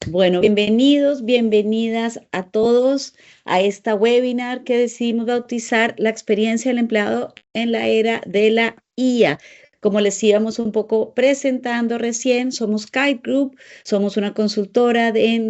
Bueno, bienvenidos, bienvenidas a todos a esta webinar que decidimos bautizar la experiencia del empleado en la era de la IA. Como les íbamos un poco presentando recién, somos Kite Group, somos una consultora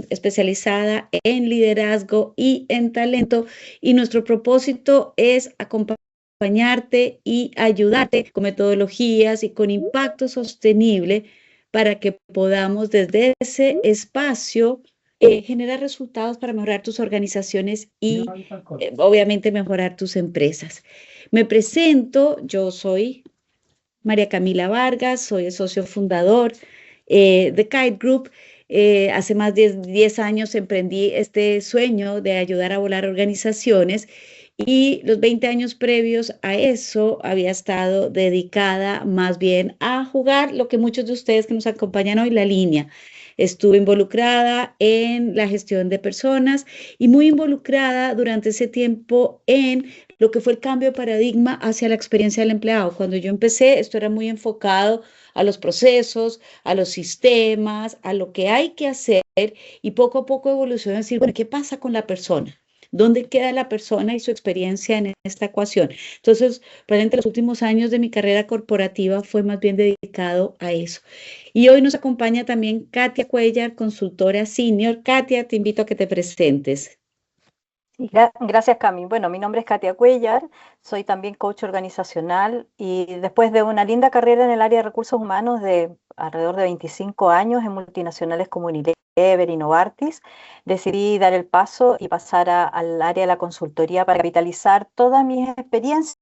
especializada en liderazgo y en talento, y nuestro propósito es acompañarte y ayudarte con metodologías y con impacto sostenible para que podamos desde ese espacio generar resultados para mejorar tus organizaciones y obviamente mejorar tus empresas. Me presento, yo soy María Camila Vargas, soy el socio fundador de Kite Group. Hace más de 10 años emprendí este sueño de ayudar a volar organizaciones, y los 20 años previos a eso había estado dedicada más bien a jugar lo que muchos de ustedes que nos acompañan hoy, la línea. Estuve involucrada en la gestión de personas y muy involucrada durante ese tiempo en lo que fue el cambio de paradigma hacia la experiencia del empleado. Cuando yo empecé, esto era muy enfocado a los procesos, a los sistemas, a lo que hay que hacer, y poco a poco evolucionó a decir, bueno, ¿qué pasa con la persona? ¿Dónde queda la persona y su experiencia en esta ecuación? Entonces, probablemente los últimos años de mi carrera corporativa fue más bien dedicado a eso. Y hoy nos acompaña también Katia Cuellar, consultora senior. Katia, te invito a que te presentes. Sí, gracias, Cami. Bueno, mi nombre es Katia Cuellar, soy también coach organizacional y después de una linda carrera en el área de recursos humanos de alrededor de 25 años en multinacionales como Unilever y Novartis, decidí dar el paso y pasar al área de la consultoría para capitalizar todas mis experiencias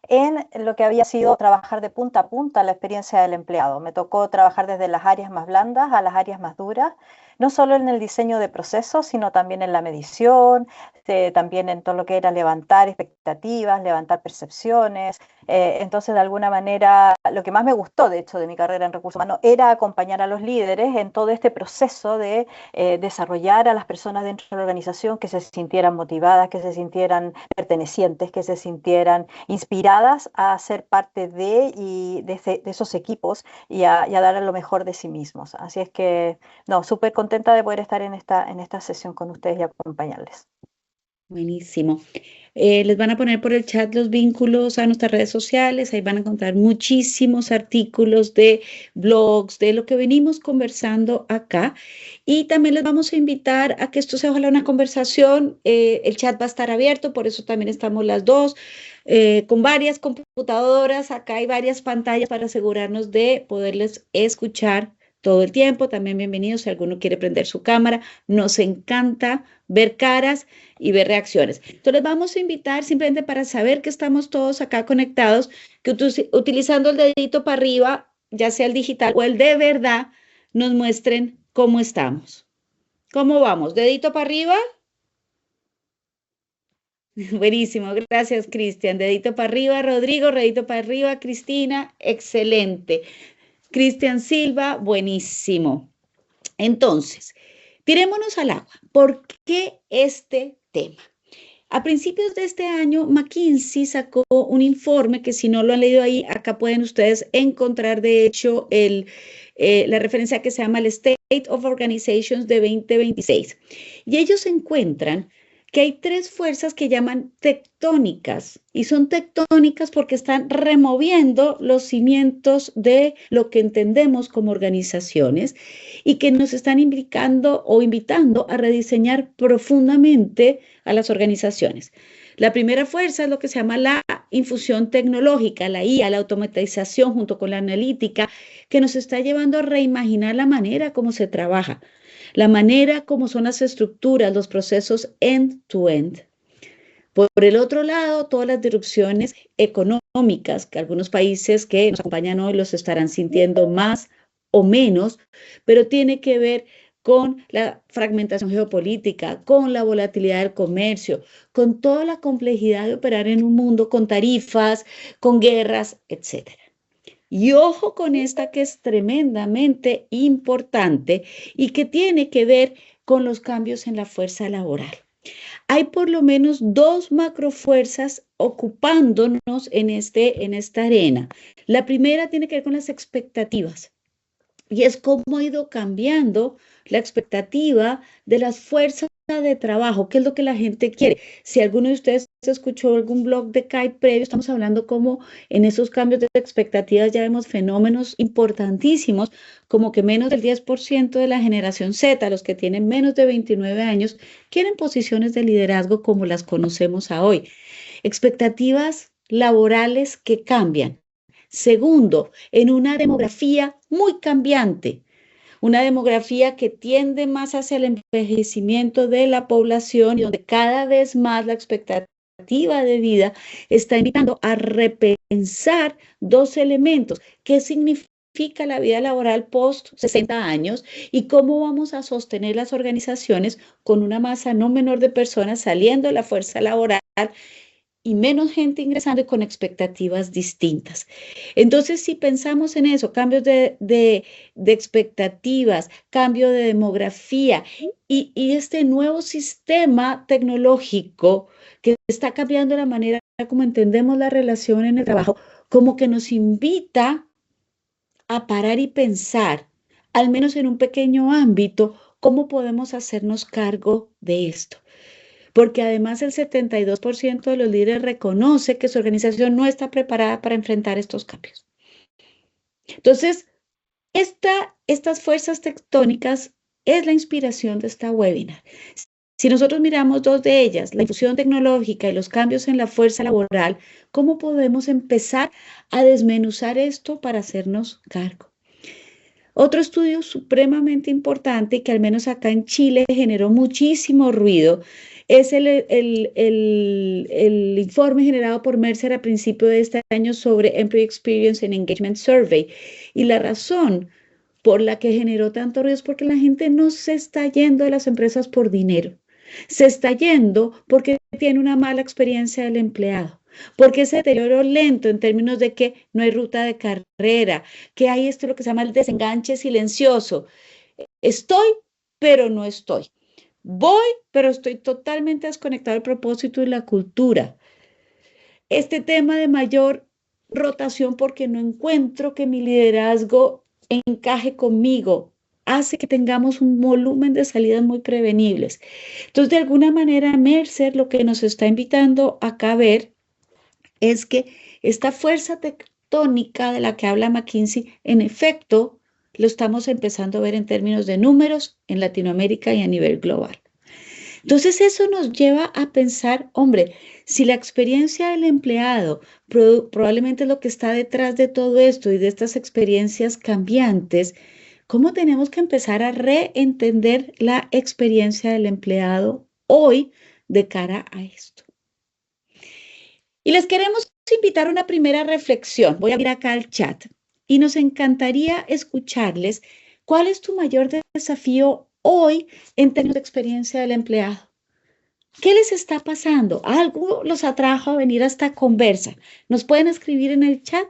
en lo que había sido trabajar de punta a punta la experiencia del empleado. Me tocó trabajar desde las áreas más blandas a las áreas más duras, no solo en el diseño de procesos, sino también en la medición, también en todo lo que era levantar expectativas, levantar percepciones. Entonces, de alguna manera, lo que más me gustó, de hecho, de mi carrera en recursos humanos, era acompañar a los líderes en todo este proceso de desarrollar a las personas dentro de la organización que se sintieran motivadas, que se sintieran pertenecientes, que se sintieran inspiradas a ser parte de esos equipos y a dar lo mejor de sí mismos. Así es que, no, súper contenta de poder estar en esta sesión con ustedes y acompañarles. Buenísimo. Les van a poner por el chat los vínculos a nuestras redes sociales. Ahí van a encontrar muchísimos artículos de blogs, de lo que venimos conversando acá. Y también les vamos a invitar a que esto sea ojalá una conversación. El chat va a estar abierto, por eso también estamos las dos, con varias computadoras. Acá hay varias pantallas para asegurarnos de poderles escuchar todo el tiempo. También bienvenidos si alguno quiere prender su cámara. Nos encanta ver caras y ver reacciones. Entonces vamos a invitar simplemente para saber que estamos todos acá conectados, que utilizando el dedito para arriba, ya sea el digital o el de verdad, nos muestren cómo estamos. ¿Cómo vamos? ¿Dedito para arriba? Buenísimo, gracias Cristian. Dedito para arriba, Rodrigo, dedito para arriba, Cristina, excelente. Cristian Silva, buenísimo. Entonces, tirémonos al agua. ¿Por qué este tema? A principios de este año, McKinsey sacó un informe que, si no lo han leído ahí, acá pueden ustedes encontrar, de hecho, la referencia que se llama el State of Organizations de 2026. Y ellos encuentran que hay tres fuerzas que llaman tectónicas, y son tectónicas porque están removiendo los cimientos de lo que entendemos como organizaciones, y que nos están invitando a rediseñar profundamente a las organizaciones. La primera fuerza es lo que se llama la infusión tecnológica, la IA, la automatización junto con la analítica, que nos está llevando a reimaginar la manera como se trabaja, la manera como son las estructuras, los procesos end-to-end. Por el otro lado, todas las disrupciones económicas que algunos países que nos acompañan hoy los estarán sintiendo más o menos, pero tiene que ver con la fragmentación geopolítica, con la volatilidad del comercio, con toda la complejidad de operar en un mundo con tarifas, con guerras, etcétera. Y ojo con esta, que es tremendamente importante y que tiene que ver con los cambios en la fuerza laboral. Hay por lo menos dos macrofuerzas ocupándonos en esta arena. La primera tiene que ver con las expectativas. y es cómo ha ido cambiando la expectativa de las fuerzas de trabajo, qué es lo que la gente quiere. Si alguno de ustedes escuchó algún blog de Kite previo, estamos hablando cómo en esos cambios de expectativas ya vemos fenómenos importantísimos, como que menos del 10% de la generación Z, los que tienen menos de 29 años, quieren posiciones de liderazgo como las conocemos a hoy. Expectativas laborales que cambian. Segundo, en una demografía muy cambiante, una demografía que tiende más hacia el envejecimiento de la población y donde cada vez más la expectativa de vida está invitando a repensar dos elementos. ¿Qué significa la vida laboral post 60 años y cómo vamos a sostener las organizaciones con una masa no menor de personas saliendo de la fuerza laboral y menos gente ingresando y con expectativas distintas? Entonces, si pensamos en eso, cambios de expectativas, cambio de demografía y este nuevo sistema tecnológico que está cambiando la manera como entendemos la relación en el trabajo, como que nos invita a parar y pensar, al menos en un pequeño ámbito, cómo podemos hacernos cargo de esto. Porque además el 72% de los líderes reconoce que su organización no está preparada para enfrentar estos cambios. Entonces, estas fuerzas tectónicas es la inspiración de esta webinar. Si nosotros miramos dos de ellas, la infusión tecnológica y los cambios en la fuerza laboral, ¿cómo podemos empezar a desmenuzar esto para hacernos cargo? Otro estudio supremamente importante que al menos acá en Chile generó muchísimo ruido es el informe generado por Mercer a principio de este año sobre Employee Experience and Engagement Survey. Y la razón por la que generó tanto ruido es porque la gente no se está yendo de las empresas por dinero. Se está yendo porque tiene una mala experiencia del empleado. Porque ese deterioro lento en términos de que no hay ruta de carrera, que hay esto lo que se llama el desenganche silencioso. Estoy, pero no estoy. Voy, pero estoy totalmente desconectado del propósito y la cultura. Este tema de mayor rotación porque no encuentro que mi liderazgo encaje conmigo, hace que tengamos un volumen de salidas muy prevenibles. Entonces, de alguna manera, Mercer lo que nos está invitando acá a ver es que esta fuerza tectónica de la que habla McKinsey, en efecto, lo estamos empezando a ver en términos de números en Latinoamérica y a nivel global. Entonces eso nos lleva a pensar, hombre, si la experiencia del empleado probablemente es lo que está detrás de todo esto y de estas experiencias cambiantes, ¿cómo tenemos que empezar a reentender la experiencia del empleado hoy de cara a esto? Y les queremos invitar a una primera reflexión. Voy a abrir acá el chat y nos encantaría escucharles cuál es tu mayor desafío hoy en términos de experiencia del empleado. ¿Qué les está pasando? ¿Algo los atrajo a venir a esta conversa? ¿Nos pueden escribir en el chat?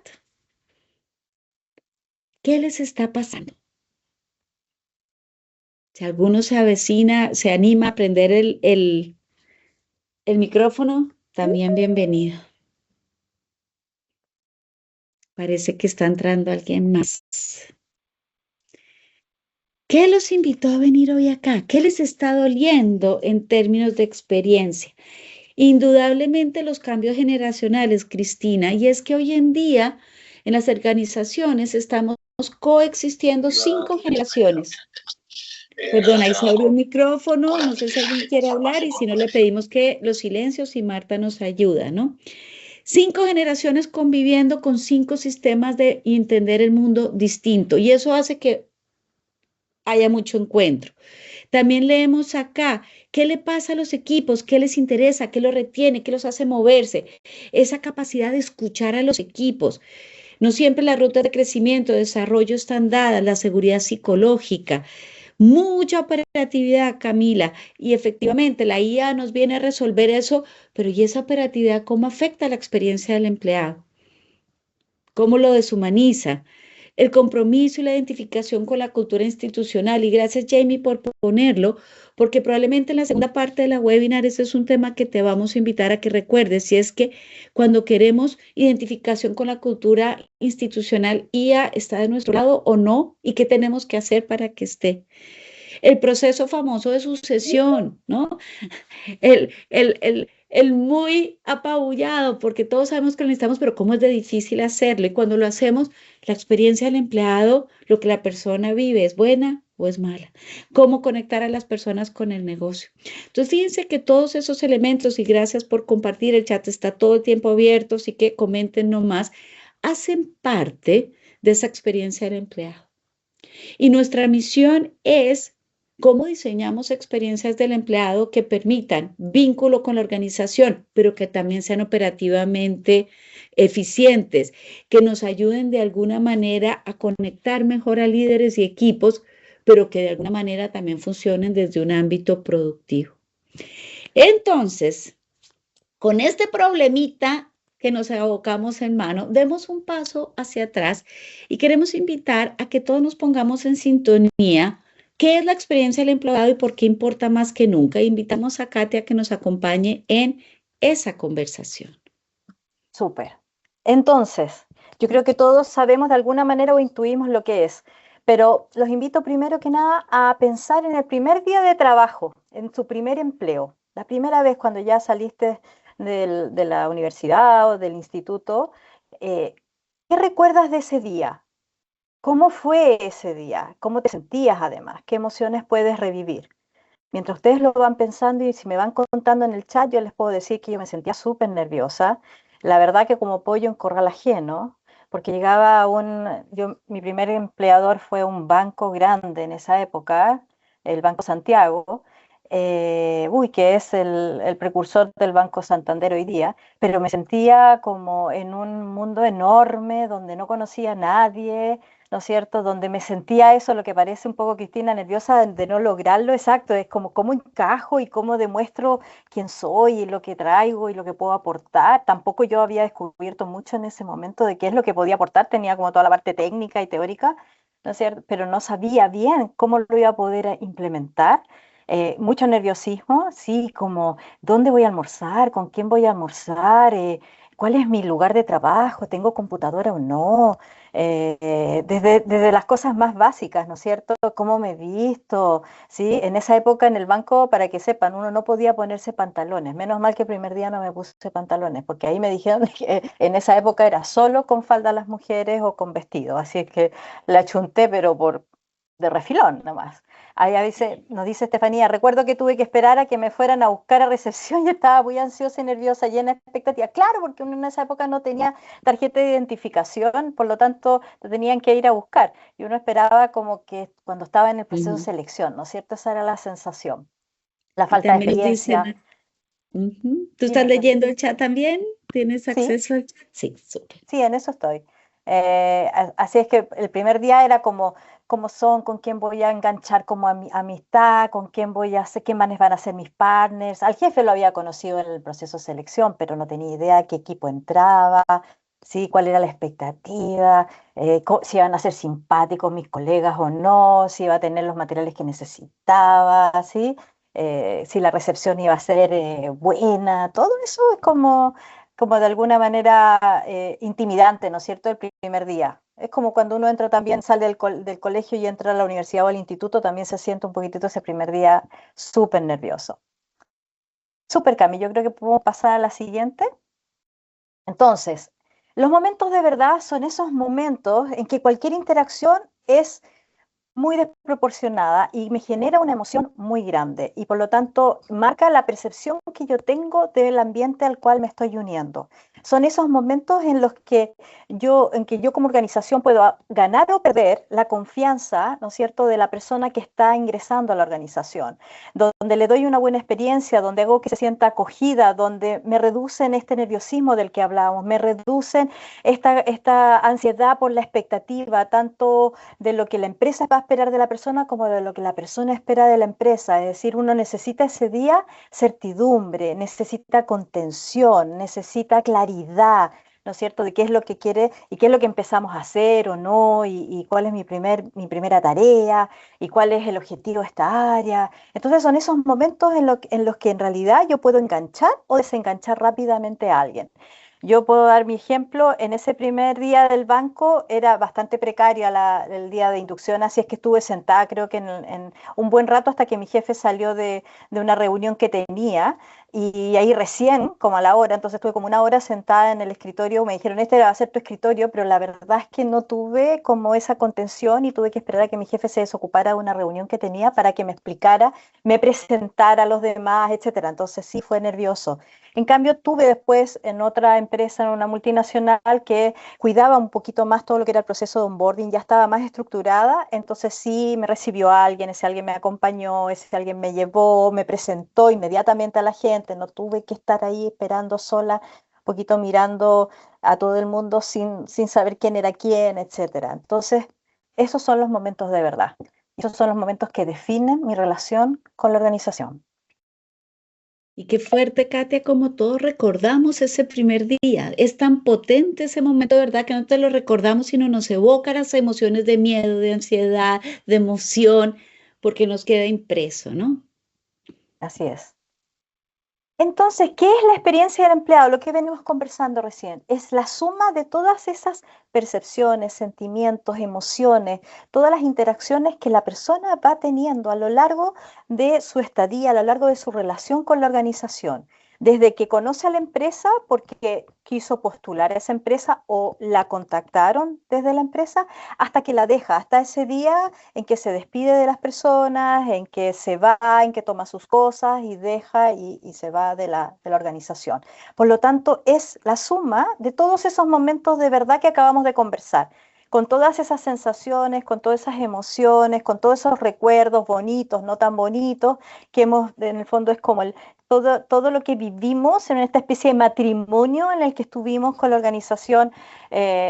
¿Qué les está pasando? Si alguno se avecina, se anima a prender el micrófono, también bienvenido. Parece que está entrando alguien más. ¿Qué los invitó a venir hoy acá? ¿Qué les está doliendo en términos de experiencia? Indudablemente los cambios generacionales, Cristina, y es que hoy en día en las organizaciones estamos coexistiendo 5 generaciones. Perdón, ahí se abrió un micrófono, no sé si alguien quiere hablar y si no le pedimos que los silencios y Marta nos ayuda, ¿no? 5 generaciones conviviendo con 5 sistemas de entender el mundo distinto y eso hace que haya mucho encuentro. También leemos acá, ¿qué le pasa a los equipos? ¿Qué les interesa? ¿Qué los retiene? ¿Qué los hace moverse? Esa capacidad de escuchar a los equipos. No siempre las rutas de crecimiento, desarrollo están dadas, la seguridad psicológica. Mucha operatividad, Camila, y efectivamente la IA nos viene a resolver eso, pero ¿y esa operatividad cómo afecta la experiencia del empleado? ¿Cómo lo deshumaniza? el compromiso y la identificación con la cultura institucional. Y gracias, Jamie, por ponerlo, porque probablemente en la segunda parte de la webinar ese es un tema que te vamos a invitar a que recuerdes, si es que cuando queremos identificación con la cultura institucional, IA está de nuestro lado o no, y qué tenemos que hacer para que esté. El proceso famoso de sucesión, ¿no? El muy apabullado, porque todos sabemos que lo necesitamos, pero cómo es de difícil hacerlo. Y cuando lo hacemos, la experiencia del empleado, lo que la persona vive, ¿es buena o es mala? ¿Cómo conectar a las personas con el negocio? Entonces, fíjense que todos esos elementos, y gracias por compartir, el chat está todo el tiempo abierto, así que comenten nomás, hacen parte de esa experiencia del empleado. Y nuestra misión es cómo diseñamos experiencias del empleado que permitan vínculo con la organización, pero que también sean operativamente eficientes, que nos ayuden de alguna manera a conectar mejor a líderes y equipos, pero que de alguna manera también funcionen desde un ámbito productivo. Entonces, con este problemita que nos abocamos en mano, demos un paso hacia atrás y queremos invitar a que todos nos pongamos en sintonía. ¿Qué es la experiencia del empleado y por qué importa más que nunca? Invitamos a Katia a que nos acompañe en esa conversación. Súper. Entonces, yo creo que todos sabemos de alguna manera o intuimos lo que es, pero los invito primero que nada a pensar en el primer día de trabajo, en su primer empleo, la primera vez cuando ya saliste de la universidad o del instituto. eh, ¿Qué recuerdas de ese día? ¿Cómo fue ese día? ¿Cómo te sentías además? ¿Qué emociones puedes revivir? Mientras ustedes lo van pensando y si me van contando en el chat, yo les puedo decir que yo me sentía súper nerviosa. La verdad que como pollo en corral ajeno, porque llegaba mi primer empleador fue un banco grande en esa época, el Banco Santiago, que es el precursor del Banco Santander hoy día, pero me sentía como en un mundo enorme donde no conocía a nadie, ¿no es cierto? Donde me sentía eso, lo que parece un poco, Cristina, nerviosa de no lograrlo, exacto, es como cómo encajo y cómo demuestro quién soy y lo que traigo y lo que puedo aportar. Tampoco yo había descubierto mucho en ese momento de qué es lo que podía aportar, tenía como toda la parte técnica y teórica, ¿no es cierto? Pero no sabía bien cómo lo iba a poder implementar. Mucho nerviosismo, sí, como dónde voy a almorzar, con quién voy a almorzar, cuál es mi lugar de trabajo, tengo computadora o no, desde las cosas más básicas, ¿no es cierto? ¿Cómo me he visto? ¿Sí? En esa época en el banco, para que sepan, uno no podía ponerse pantalones. Menos mal que el primer día no me puse pantalones, porque ahí me dijeron que en esa época era solo con falda las mujeres o con vestido. Así es que la chunté, pero de refilón nomás. Ahí nos dice Estefanía, recuerdo que tuve que esperar a que me fueran a buscar a recepción y estaba muy ansiosa y nerviosa, llena de expectativa. Claro, porque uno en esa época no tenía tarjeta de identificación, por lo tanto te tenían que ir a buscar. Y uno esperaba como que cuando estaba en el proceso de selección, ¿no es cierto? Esa era la sensación, la Y falta de también nos experiencia. dicen, ¿tú estás Dime, Cami. leyendo el chat también? ¿Tienes Sí, acceso al chat? Sí, súper. sí, en eso estoy. Así es que el primer día era como cómo son, con quién voy a enganchar como amistad, con quién voy a hacer, qué manes van a ser mis partners. Al jefe lo había conocido en el proceso de selección, pero no tenía idea de qué equipo entraba, ¿sí? Cuál era la expectativa, si iban a ser simpáticos mis colegas o no, si iba a tener los materiales que necesitaba, ¿sí? Si la recepción iba a ser buena, todo eso es como de alguna manera intimidante, ¿no es cierto?, el primer día. Es como cuando uno entra también, sale del colegio y entra a la universidad o al instituto, también se siente un poquitito ese primer día súper nervioso. Súper, Cami, yo creo que podemos pasar a la siguiente. Entonces, los momentos de verdad son esos momentos en que cualquier interacción es muy desproporcionada y me genera una emoción muy grande y por lo tanto marca la percepción que yo tengo del ambiente al cual me estoy uniendo. Son esos momentos en que yo como organización puedo ganar o perder la confianza, ¿no es cierto?, de la persona que está ingresando a la organización, donde le doy una buena experiencia, donde hago que se sienta acogida, donde me reducen este nerviosismo del que hablábamos, me reducen esta ansiedad por la expectativa, tanto de lo que la empresa va a esperar de la persona como de lo que la persona espera de la empresa. Es decir, uno necesita ese día certidumbre, necesita contención, necesita claridad, ¿no es cierto?, de qué es lo que quiere y qué es lo que empezamos a hacer o no, y cuál es mi primera tarea, y cuál es el objetivo de esta área. Entonces son esos momentos en los que en realidad yo puedo enganchar o desenganchar rápidamente a alguien. Yo puedo dar mi ejemplo, en ese primer día del banco era bastante precaria el día de inducción, así es que estuve sentada creo que en un buen rato hasta que mi jefe salió de una reunión que tenía y ahí recién, como a la hora, entonces estuve como una hora sentada en el escritorio, me dijeron, este va a ser tu escritorio, pero la verdad es que no tuve como esa contención y tuve que esperar a que mi jefe se desocupara de una reunión que tenía para que me explicara, me presentara a los demás, etcétera. Entonces sí fue nervioso. En cambio, tuve después en otra empresa, en una multinacional, que cuidaba un poquito más todo lo que era el proceso de onboarding, ya estaba más estructurada, entonces sí me recibió alguien, ese alguien me acompañó, ese alguien me llevó, me presentó inmediatamente a la gente, no tuve que estar ahí esperando sola, un poquito mirando a todo el mundo sin saber quién era quién, etcétera. Entonces, esos son los momentos de verdad. Esos son los momentos que definen mi relación con la organización. Y qué fuerte, Katia, como todos recordamos ese primer día. Es tan potente ese momento, de verdad, que no te lo recordamos, sino nos evoca las emociones de miedo, de ansiedad, de emoción, porque nos queda impreso, ¿no? Así es. Entonces, ¿qué es la experiencia del empleado? Lo que venimos conversando recién. Es la suma de todas esas percepciones, sentimientos, emociones, todas las interacciones que la persona va teniendo a lo largo de su estadía, a lo largo de su relación con la organización. Desde que conoce a la empresa porque quiso postular a esa empresa o la contactaron desde la empresa, hasta que la deja, hasta ese día en que se despide de las personas, en que se va, en que toma sus cosas y deja y se va de la organización. Por lo tanto, es la suma de todos esos momentos de verdad que acabamos de conversar, con todas esas sensaciones, con todas esas emociones, con todos esos recuerdos bonitos, no tan bonitos, que hemos, en el fondo es como todo lo que vivimos en esta especie de matrimonio en el que estuvimos con la organización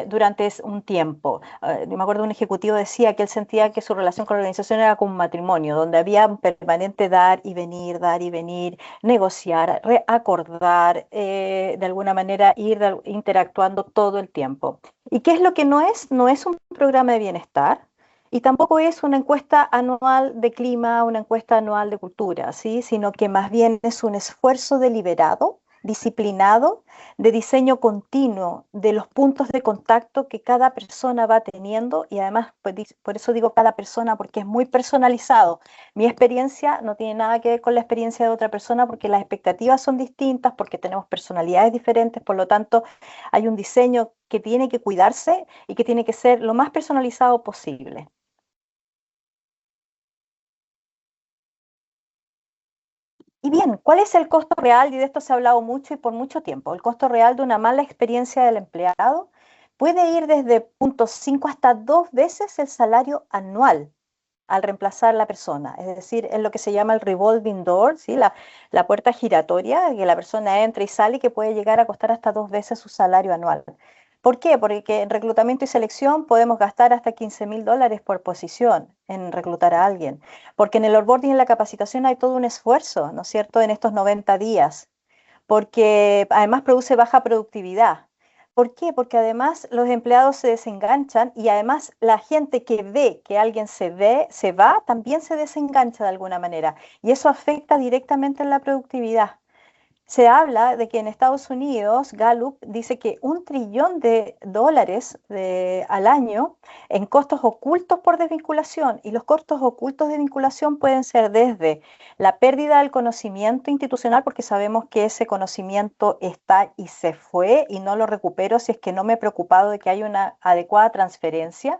durante un tiempo. Yo me acuerdo un ejecutivo decía que él sentía que su relación con la organización era como un matrimonio, donde había un permanente dar y venir, negociar, acordar, de alguna manera ir interactuando todo el tiempo. ¿Y qué es lo que no es? No es un programa de bienestar. Y tampoco es una encuesta anual de clima, una encuesta anual de cultura, ¿sí? Sino que más bien es un esfuerzo deliberado, disciplinado, de diseño continuo de los puntos de contacto que cada persona va teniendo y además, pues, por eso digo cada persona, porque es muy personalizado. Mi experiencia no tiene nada que ver con la experiencia de otra persona porque las expectativas son distintas, porque tenemos personalidades diferentes, por lo tanto hay un diseño que tiene que cuidarse y que tiene que ser lo más personalizado posible. Y bien, ¿cuál es el costo real? Y de esto se ha hablado mucho y por mucho tiempo. El costo real de una mala experiencia del empleado puede ir desde 0,5 hasta 2 veces el salario anual al reemplazar a la persona. Es decir, es lo que se llama el revolving door, ¿sí? La puerta giratoria, que la persona entra y sale y que puede llegar a costar hasta 2 veces su salario anual. ¿Por qué? Porque en reclutamiento y selección podemos gastar hasta $15,000 por posición en reclutar a alguien. Porque en el onboarding y en la capacitación hay todo un esfuerzo, ¿no es cierto?, en estos 90 días. Porque además produce baja productividad. ¿Por qué? Porque además los empleados se desenganchan y además la gente que ve que alguien se va, también se desengancha de alguna manera. Y eso afecta directamente en la productividad. Se habla de que en Estados Unidos, Gallup dice que $1 trillón al año en costos ocultos por desvinculación. Y los costos ocultos de vinculación pueden ser desde la pérdida del conocimiento institucional, porque sabemos que ese conocimiento está y se fue y no lo recupero si es que no me he preocupado de que haya una adecuada transferencia,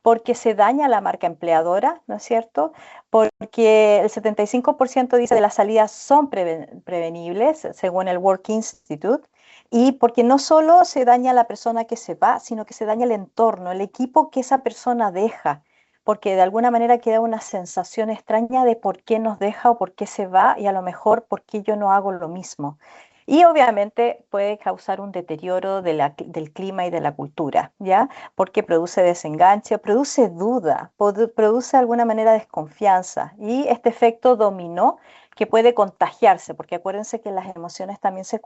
porque se daña la marca empleadora, ¿no es cierto? Porque el 75% dice que las salidas son prevenibles, según el Work Institute, y porque no solo se daña la persona que se va, sino que se daña el entorno, el equipo que esa persona deja, porque de alguna manera queda una sensación extraña de por qué nos deja o por qué se va y a lo mejor por qué yo no hago lo mismo. Y obviamente puede causar un deterioro del clima y de la cultura, ¿ya? Porque produce desenganche, produce duda, produce de alguna manera desconfianza y este efecto dominó que puede contagiarse, porque acuérdense que las emociones también se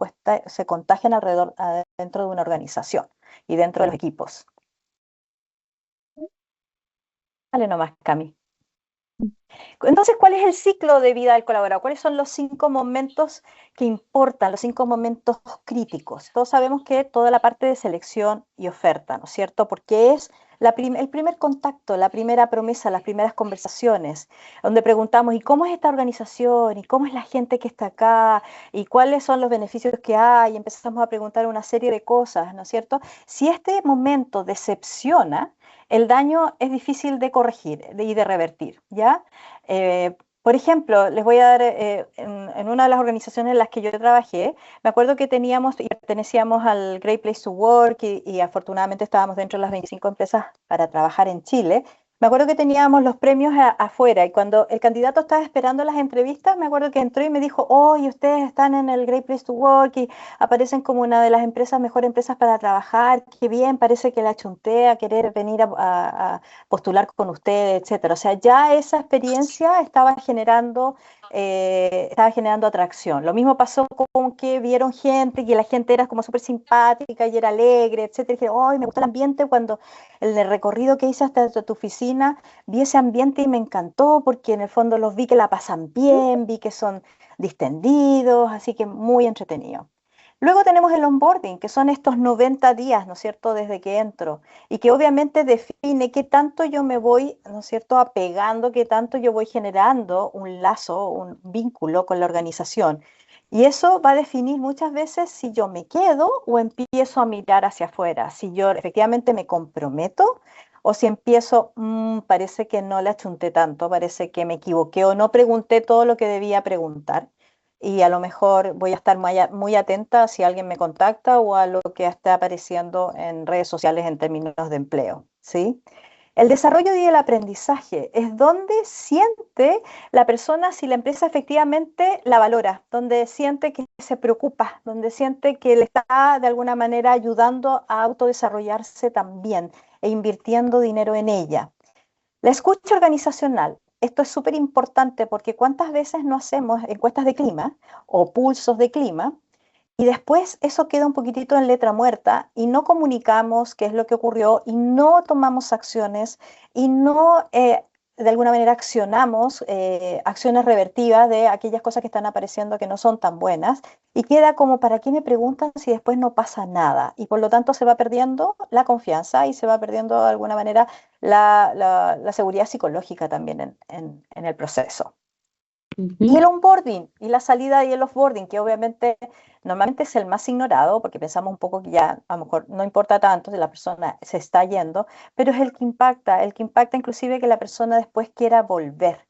contagian dentro de una organización y dentro de los equipos. Dale nomás, Cami. Entonces, ¿cuál es el ciclo de vida del colaborador? ¿Cuáles son los 5 momentos que importan, los 5 momentos críticos? Todos sabemos que toda la parte de selección y oferta, ¿no es cierto? Porque es el primer contacto, la primera promesa, las primeras conversaciones, donde preguntamos, ¿y cómo es esta organización? ¿Y cómo es la gente que está acá? ¿Y cuáles son los beneficios que hay? Y empezamos a preguntar una serie de cosas, ¿no es cierto? Si este momento decepciona, el daño es difícil de corregir y de revertir, ¿ya? Por ejemplo, les voy a dar, en una de las organizaciones en las que yo trabajé, me acuerdo que teníamos y pertenecíamos al Great Place to Work y afortunadamente estábamos dentro de las 25 empresas para trabajar en Chile. Me acuerdo que teníamos los premios afuera y cuando el candidato estaba esperando las entrevistas, me acuerdo que entró y me dijo, oh, y ustedes están en el Great Place to Work y aparecen como una de las mejores empresas para trabajar, qué bien, parece que la chunté a querer venir a postular con ustedes, etcétera. O sea, ya esa experiencia estaba generando atracción. Lo mismo pasó con que vieron gente y la gente era como súper simpática y era alegre, etcétera. Y dije, oh, me gusta el ambiente cuando en el recorrido que hice hasta tu oficina vi ese ambiente y me encantó porque en el fondo los vi que la pasan bien, vi que son distendidos, así que muy entretenido. Luego tenemos el onboarding, que son estos 90 días, ¿no es cierto?, desde que entro, y que obviamente define qué tanto yo me voy, ¿no es cierto?, apegando, qué tanto yo voy generando un lazo, un vínculo con la organización. Y eso va a definir muchas veces si yo me quedo o empiezo a mirar hacia afuera, si yo efectivamente me comprometo o si empiezo, parece que no le achunté tanto, parece que me equivoqué o no pregunté todo lo que debía preguntar y a lo mejor voy a estar muy atenta si alguien me contacta o a lo que está apareciendo en redes sociales en términos de empleo, ¿sí? El desarrollo y el aprendizaje es donde siente la persona si la empresa efectivamente la valora, donde siente que se preocupa, donde siente que le está de alguna manera ayudando a autodesarrollarse también e invirtiendo dinero en ella. La escucha organizacional. Esto es súper importante porque cuántas veces no hacemos encuestas de clima o pulsos de clima y después eso queda un poquitito en letra muerta y no comunicamos qué es lo que ocurrió y no tomamos acciones y no de alguna manera accionamos acciones revertivas de aquellas cosas que están apareciendo que no son tan buenas y queda como para qué me preguntan si después no pasa nada y por lo tanto se va perdiendo la confianza y se va perdiendo de alguna manera la seguridad psicológica también en el proceso. Y el onboarding y la salida y el offboarding, que obviamente normalmente es el más ignorado, porque pensamos un poco que ya a lo mejor no importa tanto si la persona se está yendo, pero es el que impacta inclusive que la persona después quiera volver.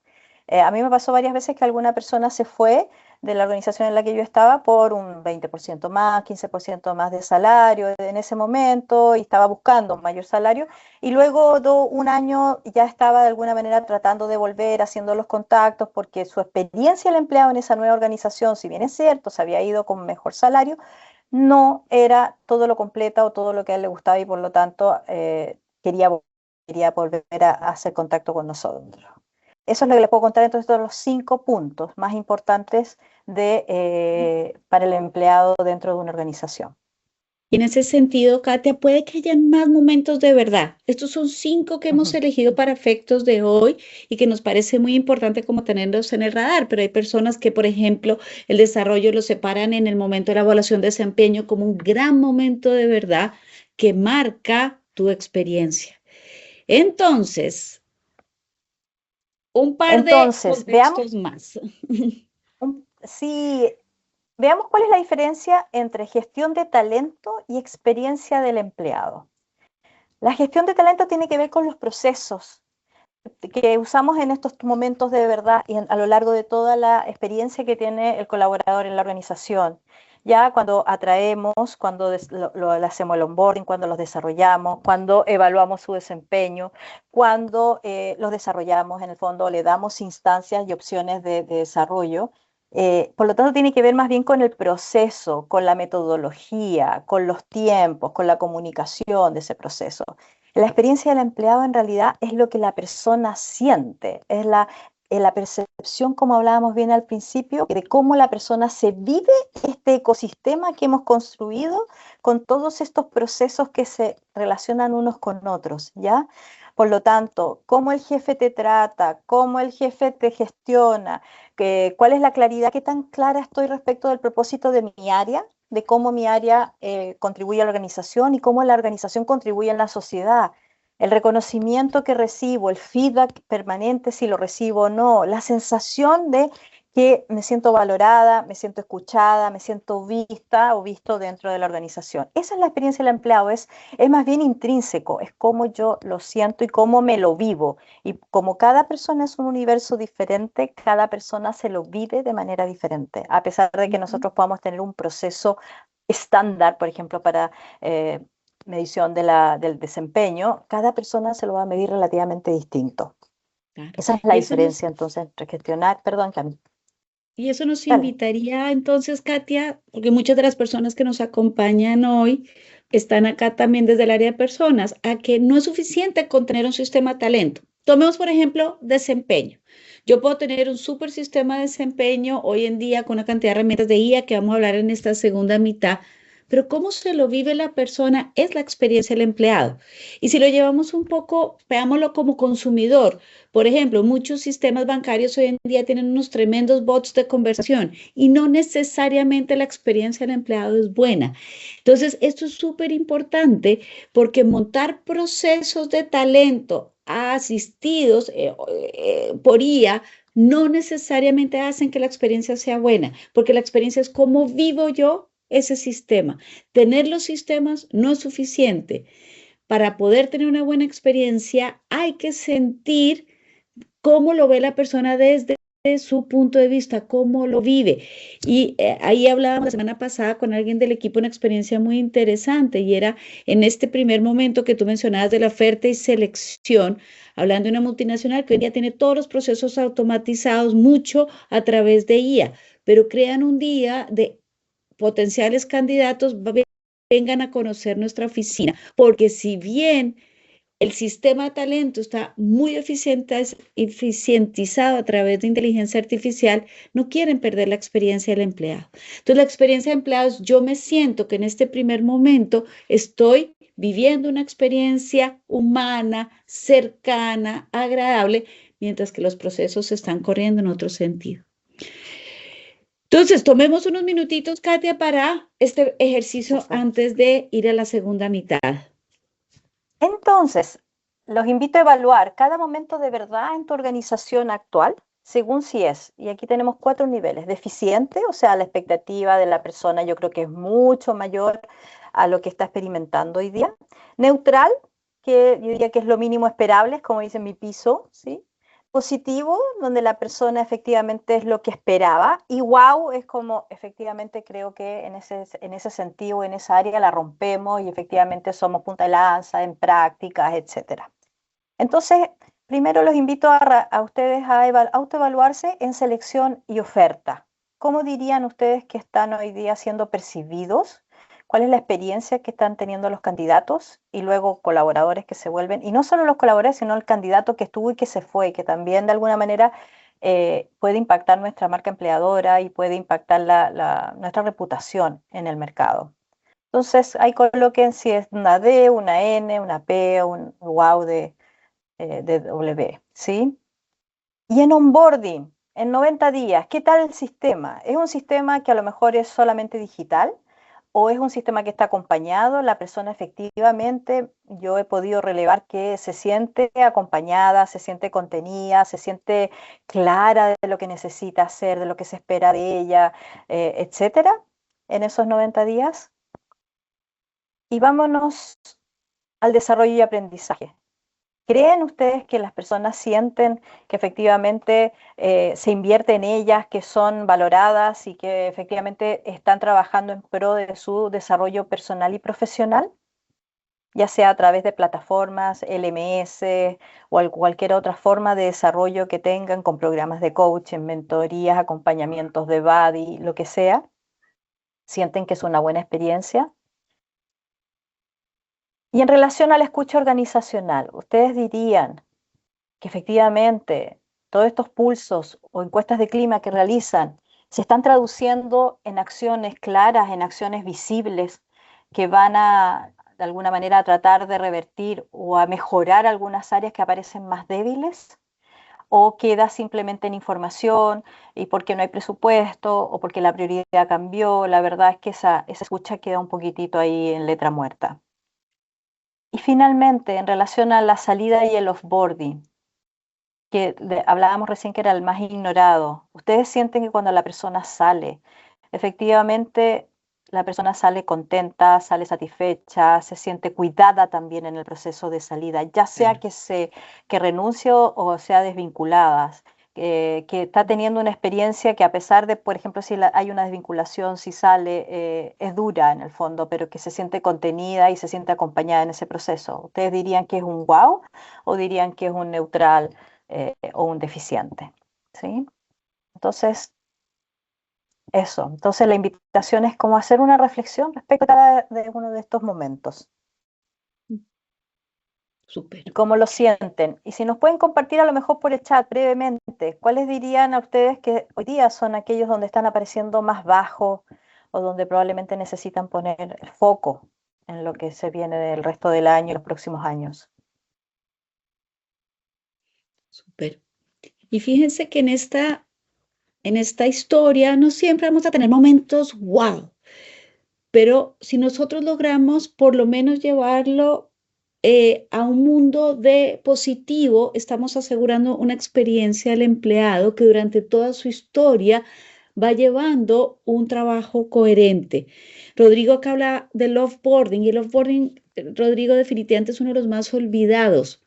A mí me pasó varias veces que alguna persona se fue de la organización en la que yo estaba por un 20% más, 15% más de salario en ese momento y estaba buscando un mayor salario y luego de un año ya estaba de alguna manera tratando de volver, haciendo los contactos, porque su experiencia el empleado en esa nueva organización, si bien es cierto, se había ido con mejor salario, no era todo lo completa o todo lo que a él le gustaba y por lo tanto quería volver a hacer contacto con nosotros. Eso es lo que les puedo contar entonces de los 5 puntos más importantes para el empleado dentro de una organización. Y en ese sentido, Katia, puede que haya más momentos de verdad. Estos son 5 que hemos Ujú. elegido para efectos de hoy y que nos parece muy importante como tenerlos en el radar, pero hay personas que, por ejemplo, el desarrollo lo separan en el momento de la evaluación de desempeño como un gran momento de verdad que marca tu experiencia. Entonces, un par de Entonces, contextos más. sí, veamos cuál es la diferencia entre gestión de talento y experiencia del empleado. La gestión de talento tiene que ver con los procesos que usamos en estos momentos de verdad y a lo largo de toda la experiencia que tiene el colaborador en la organización. Ya cuando atraemos, cuando hacemos el onboarding, cuando los desarrollamos, cuando evaluamos su desempeño, cuando los desarrollamos, en el fondo le damos instancias y opciones de desarrollo. Por lo tanto, tiene que ver más bien con el proceso, con la metodología, con los tiempos, con la comunicación de ese proceso. La experiencia del empleado en realidad es lo que la persona siente, es la percepción, como hablábamos bien al principio, de cómo la persona se vive este ecosistema que hemos construido con todos estos procesos que se relacionan unos con otros, ¿ya? Por lo tanto, cómo el jefe te trata, cómo el jefe te gestiona, cuál es la claridad, qué tan clara estoy respecto del propósito de mi área, de cómo mi área contribuye a la organización y cómo la organización contribuye en la sociedad, el reconocimiento que recibo, el feedback permanente, si lo recibo o no, la sensación de que me siento valorada, me siento escuchada, me siento vista o visto dentro de la organización. Esa es la experiencia del empleado, es más bien intrínseco, es cómo yo lo siento y cómo me lo vivo. Y como cada persona es un universo diferente, cada persona se lo vive de manera diferente, a pesar de que Ujú. nosotros podamos tener un proceso estándar, por ejemplo, para medición del desempeño, cada persona se lo va a medir relativamente distinto. Claro. Esa es la Y eso nos, diferencia entonces entre gestionar, perdón, Cami, y eso nos dale. invitaría entonces, Katia, porque muchas de las personas que nos acompañan hoy están acá también desde el área de personas, a que no es suficiente con tener un sistema de talento. Tomemos, por ejemplo, desempeño. Yo puedo tener un súper sistema de desempeño hoy en día con una cantidad de herramientas de IA que vamos a hablar en esta segunda mitad, pero cómo se lo vive la persona es la experiencia del empleado. Y si lo llevamos un poco, veámoslo como consumidor. Por ejemplo, muchos sistemas bancarios hoy en día tienen unos tremendos bots de conversación y no necesariamente la experiencia del empleado es buena. Entonces, esto es súper importante porque montar procesos de talento asistidos por IA no necesariamente hacen que la experiencia sea buena, porque la experiencia es cómo vivo yo ese sistema. Tener los sistemas no es suficiente. Para poder tener una buena experiencia hay que sentir cómo lo ve la persona desde su punto de vista, cómo lo vive. Y ahí hablábamos la semana pasada con alguien del equipo una experiencia muy interesante y era en este primer momento que tú mencionabas de la oferta y selección, hablando de una multinacional que hoy día tiene todos los procesos automatizados, mucho a través de IA, pero crean un día de potenciales candidatos vengan a conocer nuestra oficina, porque si bien el sistema de talento está muy eficientizado a través de inteligencia artificial, no quieren perder la experiencia del empleado. Entonces, la experiencia de empleados, yo me siento que en este primer momento estoy viviendo una experiencia humana, cercana, agradable, mientras que los procesos se están corriendo en otro sentido. Entonces, tomemos unos minutitos, Katia, para este ejercicio Perfecto. antes de ir a la segunda mitad. Entonces, los invito a evaluar cada momento de verdad en tu organización actual, según si es, y aquí tenemos 4 niveles: deficiente, o sea, la expectativa de la persona yo creo que es mucho mayor a lo que está experimentando hoy día; neutral, que yo diría que es lo mínimo esperable, como dice mi piso, ¿sí? Positivo, donde la persona efectivamente es lo que esperaba; y wow, es como efectivamente creo que en ese sentido, en esa área la rompemos y efectivamente somos punta de lanza en prácticas, etcétera. Entonces, primero los invito a ustedes a autoevaluarse en selección y oferta. ¿Cómo dirían ustedes que están hoy día siendo percibidos? ¿Cuál es la experiencia que están teniendo los candidatos y luego colaboradores que se vuelven? Y no solo los colaboradores, sino el candidato que estuvo y que se fue, que también de alguna manera puede impactar nuestra marca empleadora y puede impactar nuestra reputación en el mercado. Entonces, ahí coloquen si es una D, una N, una P, un wow de W, ¿sí? Y en onboarding, en 90 días, ¿qué tal el sistema? ¿Es un sistema que a lo mejor es solamente digital o es un sistema que está acompañado? La persona efectivamente, yo he podido relevar que se siente acompañada, se siente contenida, se siente clara de lo que necesita hacer, de lo que se espera de ella, etcétera, en esos 90 días. Y vámonos al desarrollo y aprendizaje. ¿Creen ustedes que las personas sienten que efectivamente se invierte en ellas, que son valoradas y que efectivamente están trabajando en pro de su desarrollo personal y profesional? Ya sea a través de plataformas, LMS o cualquier otra forma de desarrollo que tengan con programas de coaching, mentorías, acompañamientos de buddy, lo que sea. ¿Sienten que es una buena experiencia? Y en relación a la escucha organizacional, ¿ustedes dirían que efectivamente todos estos pulsos o encuestas de clima que realizan se están traduciendo en acciones claras, en acciones visibles que van a, de alguna manera, a tratar de revertir o a mejorar algunas áreas que aparecen más débiles? ¿O queda simplemente en información y porque no hay presupuesto o porque la prioridad cambió? La verdad es que esa escucha queda un poquitito ahí en letra muerta. Y finalmente, en relación a la salida y el offboarding, que hablábamos recién que era el más ignorado, ¿ustedes sienten que cuando la persona sale, efectivamente la persona sale contenta, sale satisfecha, se siente cuidada también en el proceso de salida, ya sea Claro. que renuncie o sea desvinculada, que está teniendo una experiencia que a pesar de, por ejemplo, si hay una desvinculación, si sale, es dura en el fondo, pero que se siente contenida y se siente acompañada en ese proceso? ¿Ustedes dirían que es un wow o dirían que es un neutral o un deficiente? ¿Sí? Entonces, eso. Entonces, la invitación es como hacer una reflexión respecto a cada uno de estos momentos Súper. y cómo lo sienten. Y si nos pueden compartir a lo mejor por el chat brevemente, ¿cuáles dirían a ustedes que hoy día son aquellos donde están apareciendo más bajos o donde probablemente necesitan poner el foco en lo que se viene del resto del año y los próximos años? Súper. Y fíjense que en esta historia no siempre vamos a tener momentos wow, pero si nosotros logramos por lo menos llevarlo a un mundo de positivo, estamos asegurando una experiencia al empleado que durante toda su historia va llevando un trabajo coherente. Rodrigo acá habla del offboarding y el offboarding, Rodrigo, definitivamente es uno de los más olvidados.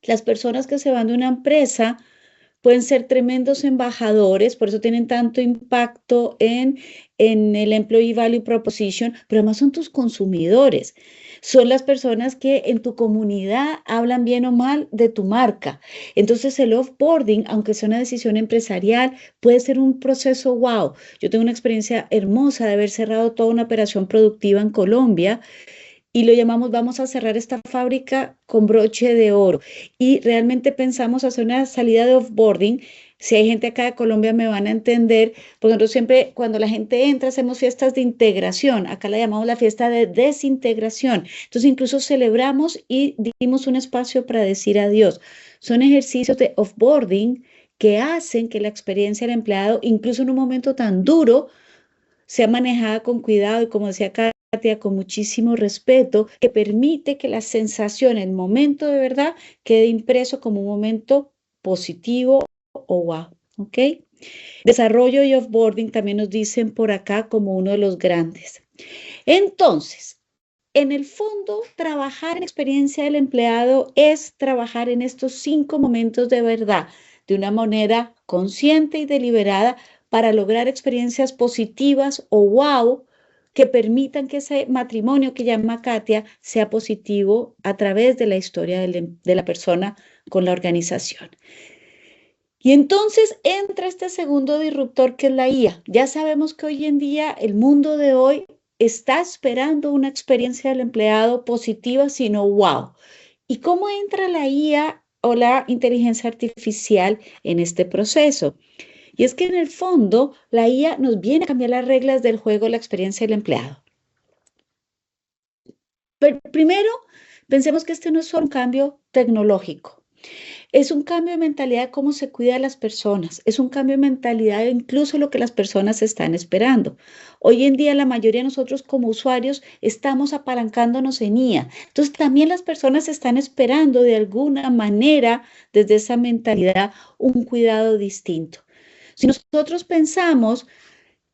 Las personas que se van de una empresa pueden ser tremendos embajadores, por eso tienen tanto impacto en el Employee Value Proposition, pero además son tus consumidores. Son las personas que en tu comunidad hablan bien o mal de tu marca. Entonces el offboarding, aunque sea una decisión empresarial, puede ser un proceso wow. Yo tengo una experiencia hermosa de haber cerrado toda una operación productiva en Colombia y lo llamamos vamos a cerrar esta fábrica con broche de oro. Y realmente pensamos hacer una salida de offboarding. Si hay gente acá de Colombia me van a entender, porque nosotros siempre cuando la gente entra hacemos fiestas de integración, acá la llamamos la fiesta de desintegración. Entonces incluso celebramos y dimos un espacio para decir adiós. Son ejercicios de offboarding que hacen que la experiencia del empleado, incluso en un momento tan duro, sea manejada con cuidado y como decía Katia, con muchísimo respeto, que permite que la sensación, el momento de verdad, quede impreso como un momento positivo o wow, ¿ok? Desarrollo y offboarding también nos dicen por acá como uno de los grandes. Entonces, en el fondo, trabajar en experiencia del empleado es trabajar en estos 5 momentos de verdad, de una manera consciente y deliberada para lograr experiencias positivas o wow que permitan que ese matrimonio que llama Katia sea positivo a través de la historia de la persona con la organización. Y entonces entra este segundo disruptor que es la IA. Ya sabemos que hoy en día, el mundo de hoy está esperando una experiencia del empleado positiva, sino wow. ¿Y cómo entra la IA o la inteligencia artificial en este proceso? Y es que en el fondo la IA nos viene a cambiar las reglas del juego, la experiencia del empleado. Pero primero, pensemos que este no es solo un cambio tecnológico. Es un cambio de mentalidad de cómo se cuida a las personas, es un cambio de mentalidad de incluso lo que las personas están esperando. Hoy en día la mayoría de nosotros como usuarios estamos apalancándonos en IA. Entonces también las personas están esperando de alguna manera desde esa mentalidad un cuidado distinto. Si nosotros pensamos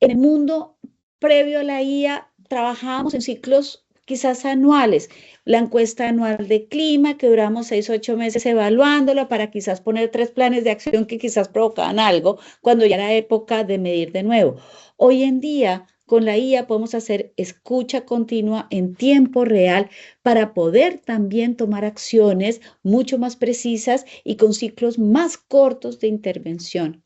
en el mundo previo a la IA, trabajábamos en ciclos quizás anuales, la encuesta anual de clima, que duramos 6, 8 meses evaluándola para quizás poner 3 planes de acción que quizás provocaban algo cuando ya era época de medir de nuevo. Hoy en día, con la IA podemos hacer escucha continua en tiempo real para poder también tomar acciones mucho más precisas y con ciclos más cortos de intervención.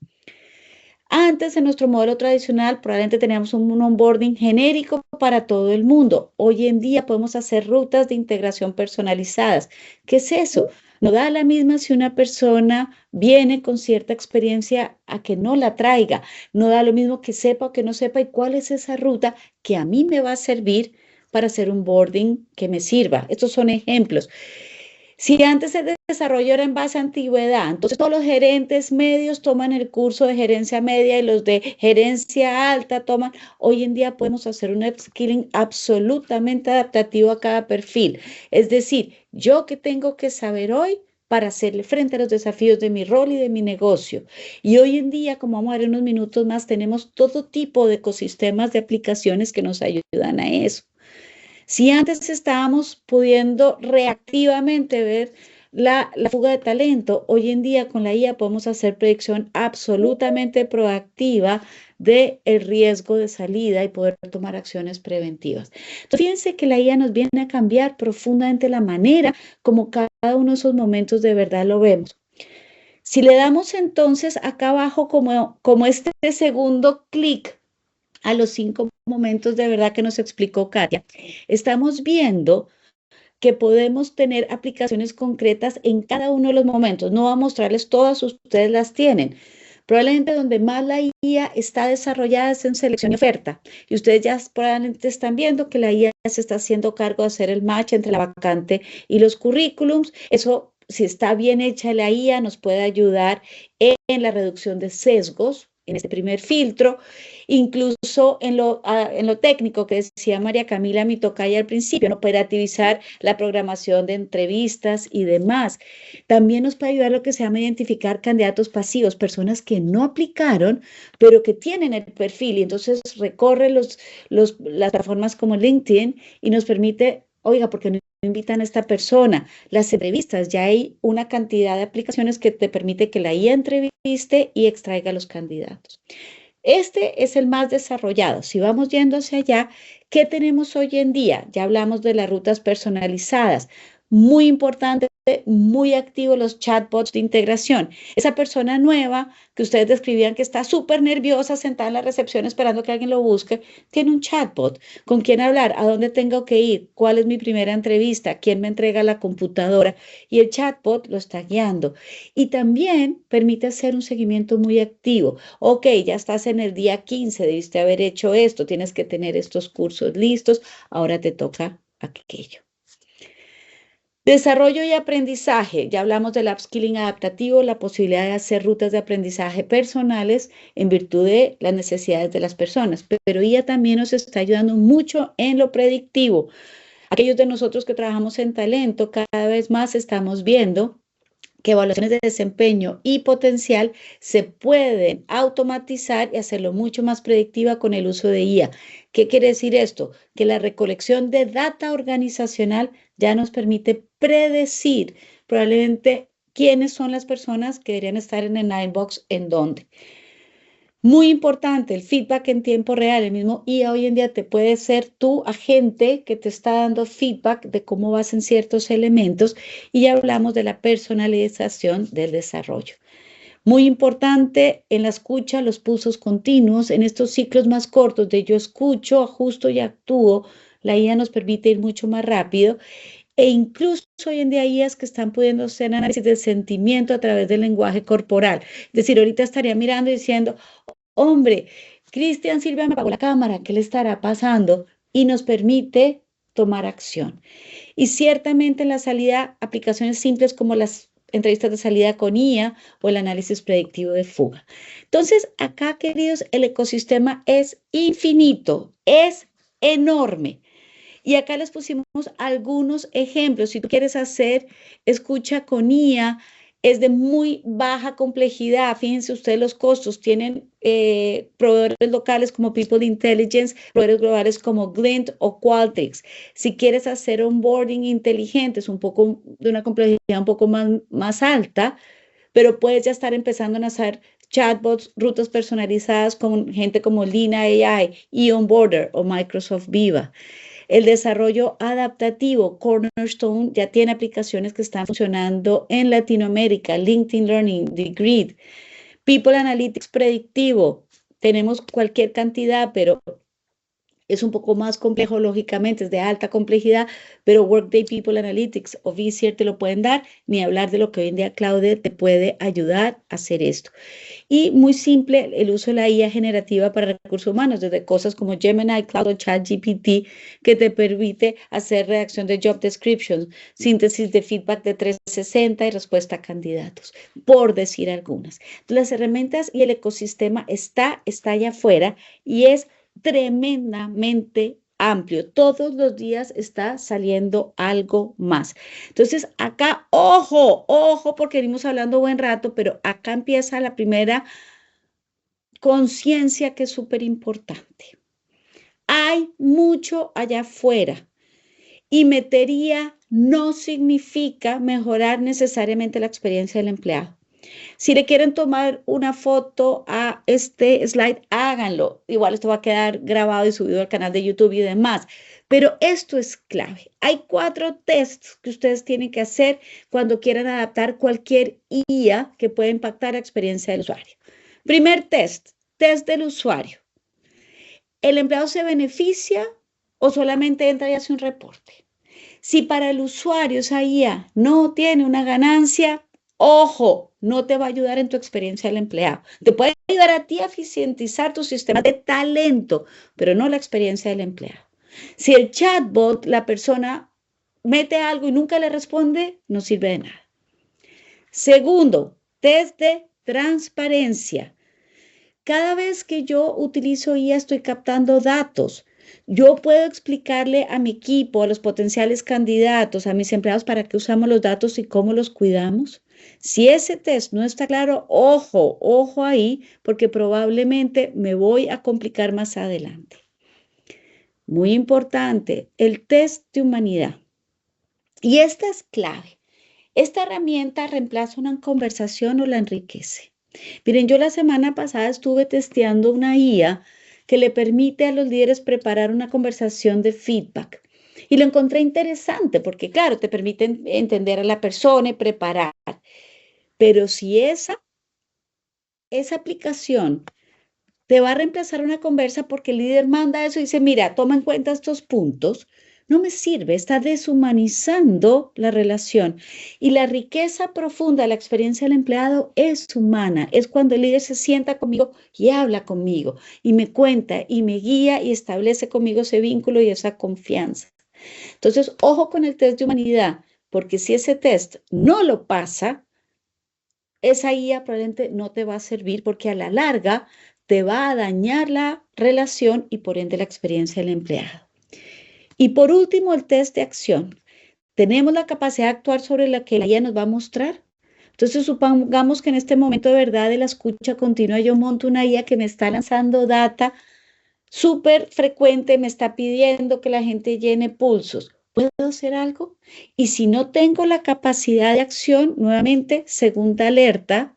Antes, en nuestro modelo tradicional, probablemente teníamos un onboarding genérico para todo el mundo. Hoy en día podemos hacer rutas de integración personalizadas. ¿Qué es eso? No da la misma si una persona viene con cierta experiencia a que no la traiga. No da lo mismo que sepa o que no sepa y cuál es esa ruta que a mí me va a servir para hacer un boarding que me sirva. Estos son ejemplos. Si antes el desarrollo era en base a antigüedad, entonces todos los gerentes medios toman el curso de gerencia media y los de gerencia alta toman. Hoy en día podemos hacer un upskilling absolutamente adaptativo a cada perfil. Es decir, yo qué tengo que saber hoy para hacerle frente a los desafíos de mi rol y de mi negocio. Y hoy en día, como vamos a ver en unos minutos más, tenemos todo tipo de ecosistemas de aplicaciones que nos ayudan a eso. Si antes estábamos pudiendo reactivamente ver la fuga de talento, hoy en día con la IA podemos hacer predicción absolutamente proactiva del riesgo de salida y poder tomar acciones preventivas. Entonces, fíjense que la IA nos viene a cambiar profundamente la manera como cada uno de esos momentos de verdad lo vemos. Si le damos entonces acá abajo como este segundo clic a los 5 momentos de verdad que nos explicó Katia, estamos viendo que podemos tener aplicaciones concretas en cada uno de los momentos. No voy a mostrarles todas, ustedes las tienen. Probablemente donde más la IA está desarrollada es en selección y oferta. Y ustedes ya probablemente están viendo que la IA se está haciendo cargo de hacer el match entre la vacante y los currículums. Eso, si está bien hecha la IA, nos puede ayudar en la reducción de sesgos en este primer filtro, incluso en lo técnico que decía María Camila, mi tocaya al principio, en operativizar la programación de entrevistas y demás. También nos puede ayudar lo que se llama identificar candidatos pasivos, personas que no aplicaron, pero que tienen el perfil y entonces recorre las plataformas como LinkedIn y nos permite, oiga, ¿por qué no invitan a esta persona? Las entrevistas, ya hay una cantidad de aplicaciones que te permite que la IA entreviste y extraiga a los candidatos. Este es el más desarrollado. Si vamos yendo hacia allá, ¿qué tenemos hoy en día? Ya hablamos de las rutas personalizadas. Muy importante, muy activo los chatbots de integración. Esa persona nueva que ustedes describían que está súper nerviosa sentada en la recepción esperando que alguien lo busque, tiene un chatbot. ¿Con quién hablar? ¿A dónde tengo que ir? ¿Cuál es mi primera entrevista? ¿Quién me entrega la computadora? Y el chatbot lo está guiando. Y también permite hacer un seguimiento muy activo. Ok, ya estás en el día 15, debiste haber hecho esto, tienes que tener estos cursos listos, ahora te toca aquello. Desarrollo y aprendizaje. Ya hablamos del upskilling adaptativo, la posibilidad de hacer rutas de aprendizaje personales en virtud de las necesidades de las personas. Pero ella también nos está ayudando mucho en lo predictivo. Aquellos de nosotros que trabajamos en talento, cada vez más estamos viendo que evaluaciones de desempeño y potencial se pueden automatizar y hacerlo mucho más predictiva con el uso de IA. ¿Qué quiere decir esto? Que la recolección de data organizacional ya nos permite predecir probablemente quiénes son las personas que deberían estar en el inbox, en dónde. Muy importante, el feedback en tiempo real. El mismo IA hoy en día te puede ser tu agente que te está dando feedback de cómo vas en ciertos elementos y ya hablamos de la personalización del desarrollo. Muy importante en la escucha, los pulsos continuos, en estos ciclos más cortos de yo escucho, ajusto y actúo, la IA nos permite ir mucho más rápido e incluso hoy en día hay IAs que están pudiendo hacer análisis del sentimiento a través del lenguaje corporal. Es decir, ahorita estaría mirando y diciendo, hombre, Cristian Silva me apagó la cámara, ¿qué le estará pasando? Y nos permite tomar acción. Y ciertamente en la salida, aplicaciones simples como las entrevistas de salida con IA o el análisis predictivo de fuga. Entonces, acá, queridos, el ecosistema es infinito, es enorme. Y acá les pusimos algunos ejemplos. Si tú quieres hacer escucha con IA, es de muy baja complejidad. Fíjense ustedes los costos. Tienen proveedores locales como People Intelligence, proveedores globales como Glint o Qualtrics. Si quieres hacer onboarding inteligente, es un poco de una complejidad un poco más alta, pero puedes ya estar empezando a hacer chatbots, rutas personalizadas con gente como Lina AI, Onboarder o Microsoft Viva. El desarrollo adaptativo, Cornerstone, ya tiene aplicaciones que están funcionando en Latinoamérica, LinkedIn Learning, The Grid. People Analytics predictivo, tenemos cualquier cantidad, pero es un poco más complejo, lógicamente, es de alta complejidad, pero Workday People Analytics o Visier te lo pueden dar, ni hablar de lo que hoy en día Claude te puede ayudar a hacer esto. Y muy simple el uso de la IA generativa para recursos humanos, desde cosas como Gemini, Cloud o ChatGPT, que te permite hacer redacción de job descriptions, síntesis de feedback de 360 y respuesta a candidatos, por decir algunas. Entonces, las herramientas y el ecosistema está allá afuera y es tremendamente amplio. Todos los días está saliendo algo más. Entonces, acá, ojo, porque venimos hablando buen rato, pero acá empieza la primera conciencia que es súper importante. Hay mucho allá afuera y metería no significa mejorar necesariamente la experiencia del empleado. Si le quieren tomar una foto a este slide, háganlo. Igual esto va a quedar grabado y subido al canal de YouTube y demás. Pero esto es clave. Hay 4 tests que ustedes tienen que hacer cuando quieran adaptar cualquier IA que pueda impactar la experiencia del usuario. Primer test, test del usuario. ¿El empleado se beneficia o solamente entra y hace un reporte? Si para el usuario esa IA no tiene una ganancia, ojo, no te va a ayudar en tu experiencia del empleado. Te puede ayudar a ti a eficientizar tu sistema de talento, pero no la experiencia del empleado. Si el chatbot, la persona mete algo y nunca le responde, no sirve de nada. Segundo, test de transparencia. Cada vez que yo utilizo IA estoy captando datos. Yo puedo explicarle a mi equipo, a los potenciales candidatos, a mis empleados para qué usamos los datos y cómo los cuidamos. Si ese test no está claro, ojo ahí, porque probablemente me voy a complicar más adelante. Muy importante, el test de humanidad. Y esta es clave. Esta herramienta reemplaza una conversación o la enriquece. Miren, yo la semana pasada estuve testeando una IA que le permite a los líderes preparar una conversación de feedback. Y lo encontré interesante porque, claro, te permite entender a la persona y preparar. Pero si esa aplicación te va a reemplazar una conversa porque el líder manda eso y dice, mira, toma en cuenta estos puntos, no me sirve, está deshumanizando la relación. Y la riqueza profunda de la experiencia del empleado es humana, es cuando el líder se sienta conmigo y habla conmigo y me cuenta y me guía y establece conmigo ese vínculo y esa confianza. Entonces, ojo con el test de humanidad, porque si ese test no lo pasa, esa guía probablemente no te va a servir porque a la larga te va a dañar la relación y por ende la experiencia del empleado. Y por último, el test de acción. ¿Tenemos la capacidad de actuar sobre lo que la guía nos va a mostrar? Entonces, supongamos que en este momento de verdad de la escucha continua yo monto una guía que me está lanzando data súper frecuente, me está pidiendo que la gente llene pulsos. ¿Puedo hacer algo? Y si no tengo la capacidad de acción, nuevamente, segunda alerta,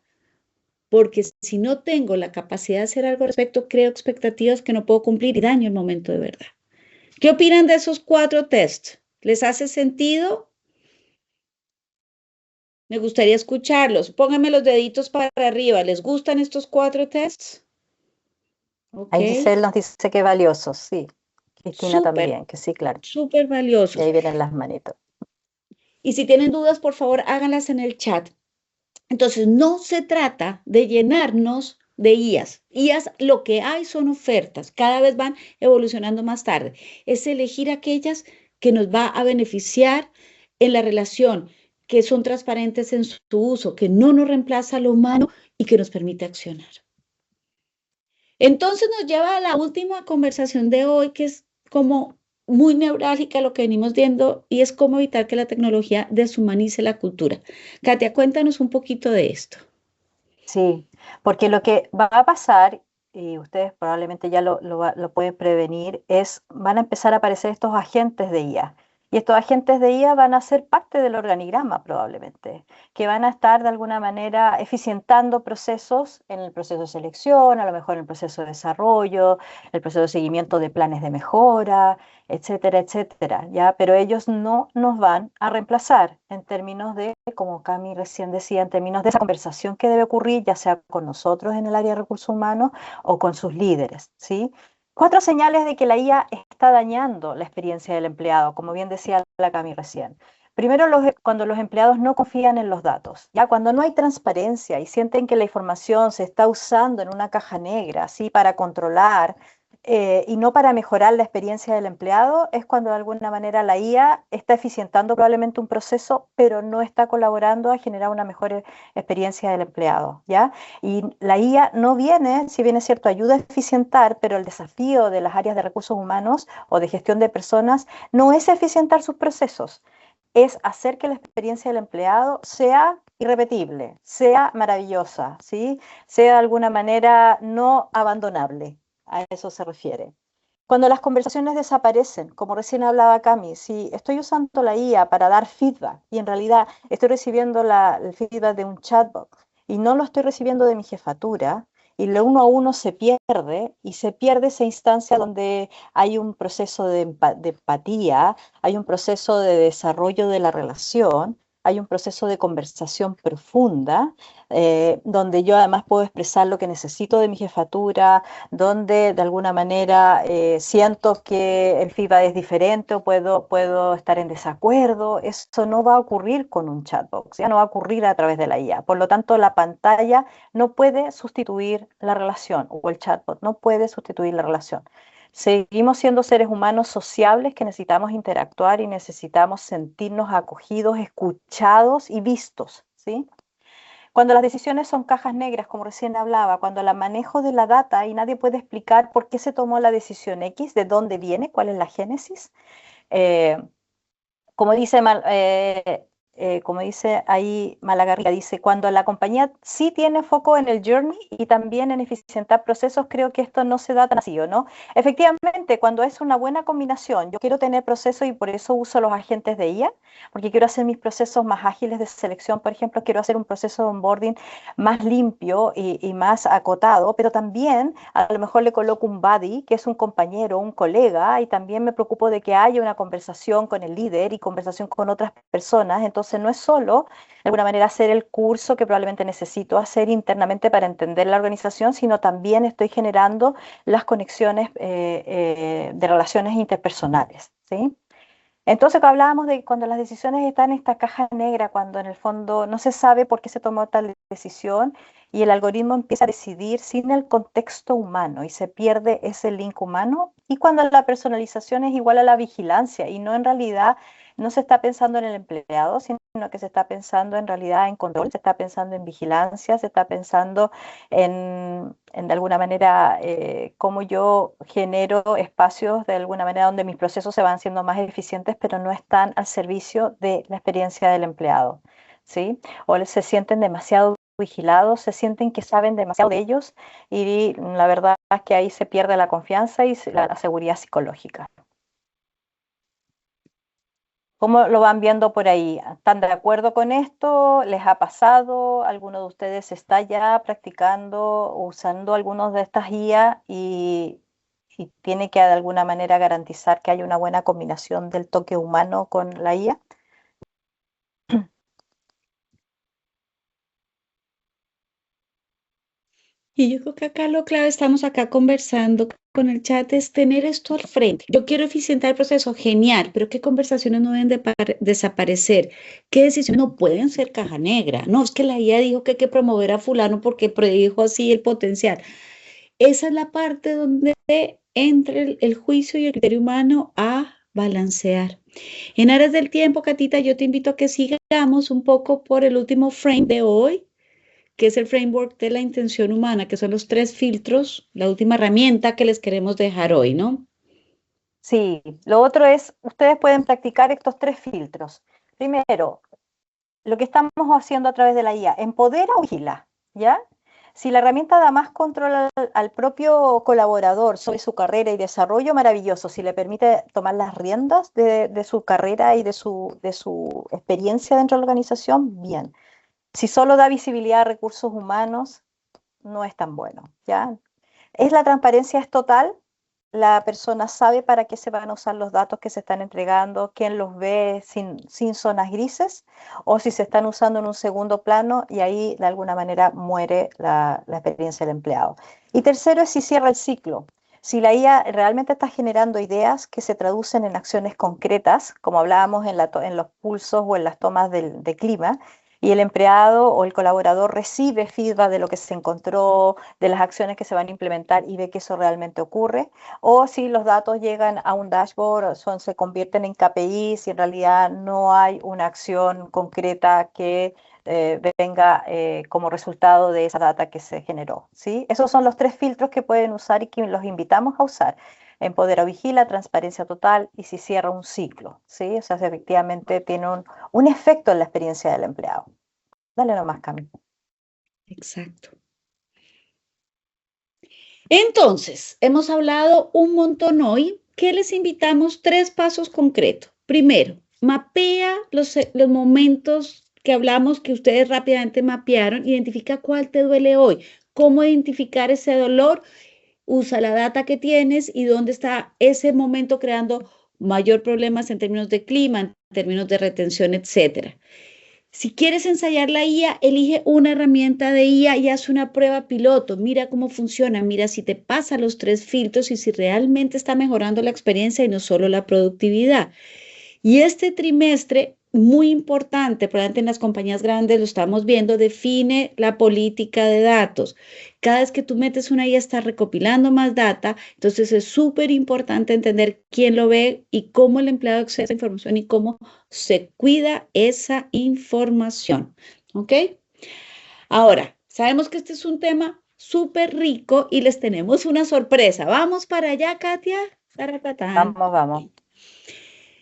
porque si no tengo la capacidad de hacer algo al respecto, creo expectativas que no puedo cumplir y daño el momento de verdad. ¿Qué opinan de esos 4 tests? ¿Les hace sentido? Me gustaría escucharlos. Pónganme los deditos para arriba. ¿Les gustan estos 4 tests? Ahí Ok. Giselle nos dice que valiosos, sí. Cristina Súper, también, que sí, claro. súper Y valiosos. ahí vienen las manitos. Y si tienen dudas, por favor, háganlas en el chat. Entonces, no se trata de llenarnos de IAs. IAs, lo que hay son ofertas, cada vez van evolucionando más tarde. Es elegir aquellas que nos va a beneficiar en la relación, que son transparentes en su uso, que no nos reemplaza a lo humano y que nos permite accionar. Entonces nos lleva a la última conversación de hoy, que es como muy neurálgica lo que venimos viendo y es cómo evitar que la tecnología deshumanice la cultura. Katia, cuéntanos un poquito de esto. Sí, porque lo que va a pasar, y ustedes probablemente ya lo pueden prevenir, van a empezar a aparecer estos agentes de IA. Y estos agentes de IA van a ser parte del organigrama probablemente, que van a estar de alguna manera eficientando procesos en el proceso de selección, a lo mejor en el proceso de desarrollo, el proceso de seguimiento de planes de mejora, etcétera, etcétera, ¿ya? Pero ellos no nos van a reemplazar en términos de, como Cami recién decía, en términos de esa conversación que debe ocurrir, ya sea con nosotros en el área de recursos humanos o con sus líderes, ¿sí? 4 señales de que la IA está dañando la experiencia del empleado, como bien decía la Cami recién. Primero, cuando los empleados no confían en los datos, ya cuando no hay transparencia y sienten que la información se está usando en una caja negra, así para controlar y no para mejorar la experiencia del empleado, es cuando de alguna manera la IA está eficientando probablemente un proceso, pero no está colaborando a generar una mejor experiencia del empleado, ¿ya? Y la IA no viene, si bien es cierto, ayuda a eficientar, pero el desafío de las áreas de recursos humanos o de gestión de personas no es eficientar sus procesos, es hacer que la experiencia del empleado sea irrepetible, sea maravillosa, ¿sí? Sea de alguna manera no abandonable. A eso se refiere. Cuando las conversaciones desaparecen, como recién hablaba Cami, si estoy usando la IA para dar feedback y en realidad estoy recibiendo el feedback de un chatbot y no lo estoy recibiendo de mi jefatura, y lo uno a uno se pierde y se pierde esa instancia donde hay un proceso de empatía, hay un proceso de desarrollo de la relación, hay un proceso de conversación profunda, donde yo además puedo expresar lo que necesito de mi jefatura, donde de alguna manera siento que el feedback es diferente o puedo estar en desacuerdo. Eso no va a ocurrir con un chatbot, ya no va a ocurrir a través de la IA. Por lo tanto, la pantalla no puede sustituir la relación o el chatbot no puede sustituir la relación. Seguimos siendo seres humanos sociables que necesitamos interactuar y necesitamos sentirnos acogidos, escuchados y vistos, ¿sí? Cuando las decisiones son cajas negras, como recién hablaba, cuando el manejo de la data y nadie puede explicar por qué se tomó la decisión X, de dónde viene, cuál es la génesis, eh, como dice, como dice ahí Malagarriga, dice, cuando la compañía sí tiene foco en el journey y también en eficientar procesos, creo que esto no se da tan así, ¿o no? Efectivamente, cuando es una buena combinación, yo quiero tener procesos y por eso uso los agentes de IA, porque quiero hacer mis procesos más ágiles de selección, por ejemplo, quiero hacer un proceso de onboarding más limpio y más acotado, pero también a lo mejor le coloco un buddy, que es un compañero, un colega, y también me preocupo de que haya una conversación con el líder y conversación con otras personas. Entonces no es solo, de alguna manera, hacer el curso que probablemente necesito hacer internamente para entender la organización, sino también estoy generando las conexiones de relaciones interpersonales, ¿sí? Entonces, hablábamos de cuando las decisiones están en esta caja negra, cuando en el fondo no se sabe por qué se tomó tal decisión y el algoritmo empieza a decidir sin el contexto humano y se pierde ese link humano. Y cuando la personalización es igual a la vigilancia y no en realidad no se está pensando en el empleado, sino que se está pensando en realidad en control, se está pensando en vigilancia, se está pensando en de alguna manera cómo yo genero espacios de alguna manera donde mis procesos se van siendo más eficientes, pero no están al servicio de la experiencia del empleado, ¿sí? O se sienten demasiado vigilados, se sienten que saben demasiado de ellos y la verdad es que ahí se pierde la confianza y la seguridad psicológica. ¿Cómo lo van viendo por ahí? ¿Están de acuerdo con esto? ¿Les ha pasado? ¿Alguno de ustedes está ya practicando o usando algunos de estas guías y tiene que de alguna manera garantizar que haya una buena combinación del toque humano con la IA? Y yo creo que acá lo clave, estamos acá conversando con el chat, es tener esto al frente. Yo quiero eficientar el proceso, genial, pero ¿qué conversaciones no deben desaparecer? ¿Qué decisiones no pueden ser caja negra? No, es que la IA dijo que hay que promover a fulano porque predijo así el potencial. Esa es la parte donde entra el juicio y el criterio humano a balancear. En áreas del tiempo, Catita, yo te invito a que sigamos un poco por el último frame de hoy, que es el framework de la intención humana, que son los 3 filtros, la última herramienta que les queremos dejar hoy, ¿no? Sí, lo otro es, ustedes pueden practicar estos 3 filtros. Primero, lo que estamos haciendo a través de la IA, empodera o vigila, ¿ya? Si la herramienta da más control al propio colaborador sobre su carrera y desarrollo, maravilloso. Si le permite tomar las riendas de su carrera y de su experiencia dentro de la organización, bien. Si solo da visibilidad a recursos humanos, no es tan bueno, ¿ya? La transparencia es total, la persona sabe para qué se van a usar los datos que se están entregando, quién los ve sin zonas grises, o si se están usando en un segundo plano y ahí de alguna manera muere la experiencia del empleado. Y tercero es si cierra el ciclo. Si la IA realmente está generando ideas que se traducen en acciones concretas, como hablábamos en los pulsos o en las tomas de clima, y el empleado o el colaborador recibe feedback de lo que se encontró, de las acciones que se van a implementar y ve que eso realmente ocurre, o si los datos llegan a un dashboard, se convierten en KPIs y en realidad no hay una acción concreta que venga como resultado de esa data que se generó, ¿sí? Esos son los 3 filtros que pueden usar y que los invitamos a usar. Empodera o vigila, transparencia total y si cierra un ciclo, ¿sí? O sea, si efectivamente tiene un efecto en la experiencia del empleado. Dale nomás, Cami. Exacto. Entonces, hemos hablado un montón hoy. ¿Qué les invitamos? 3 pasos concretos. Primero, mapea los momentos que hablamos que ustedes rápidamente mapearon. Identifica cuál te duele hoy. ¿Cómo identificar ese dolor? Usa la data que tienes y dónde está ese momento creando mayor problemas en términos de clima, en términos de retención, etcétera. Si quieres ensayar la IA, elige una herramienta de IA y haz una prueba piloto. Mira cómo funciona, mira si te pasa los 3 filtros y si realmente está mejorando la experiencia y no solo la productividad. Y este trimestre, muy importante, probablemente en las compañías grandes lo estamos viendo, define la política de datos. Cada vez que tú metes una IA está recopilando más data, entonces es súper importante entender quién lo ve y cómo el empleado accede a esa información y cómo se cuida esa información. ¿Ok? Ahora, sabemos que este es un tema súper rico y les tenemos una sorpresa. ¿Vamos para allá, Katia? Vamos, vamos.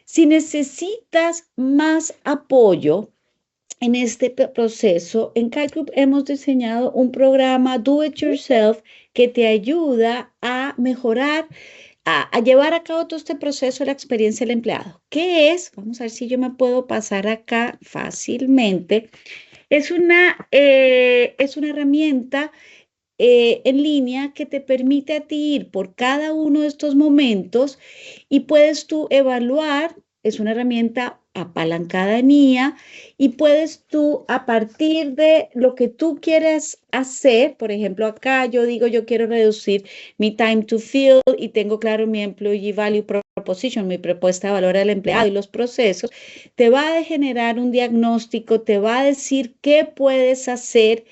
Si necesitas más apoyo en este proceso, en CalGroup hemos diseñado un programa Do It Yourself que te ayuda a mejorar, a llevar a cabo todo este proceso de la experiencia del empleado. ¿Qué es? Vamos a ver si yo me puedo pasar acá fácilmente. Es una herramienta en línea que te permite a ti ir por cada uno de estos momentos y puedes tú evaluar, es una herramienta apalancada en IA y puedes tú a partir de lo que tú quieras hacer, por ejemplo acá yo digo yo quiero reducir mi time to fill y tengo claro mi employee value proposition, mi propuesta de valor al empleado y los procesos, te va a generar un diagnóstico, te va a decir qué puedes hacer,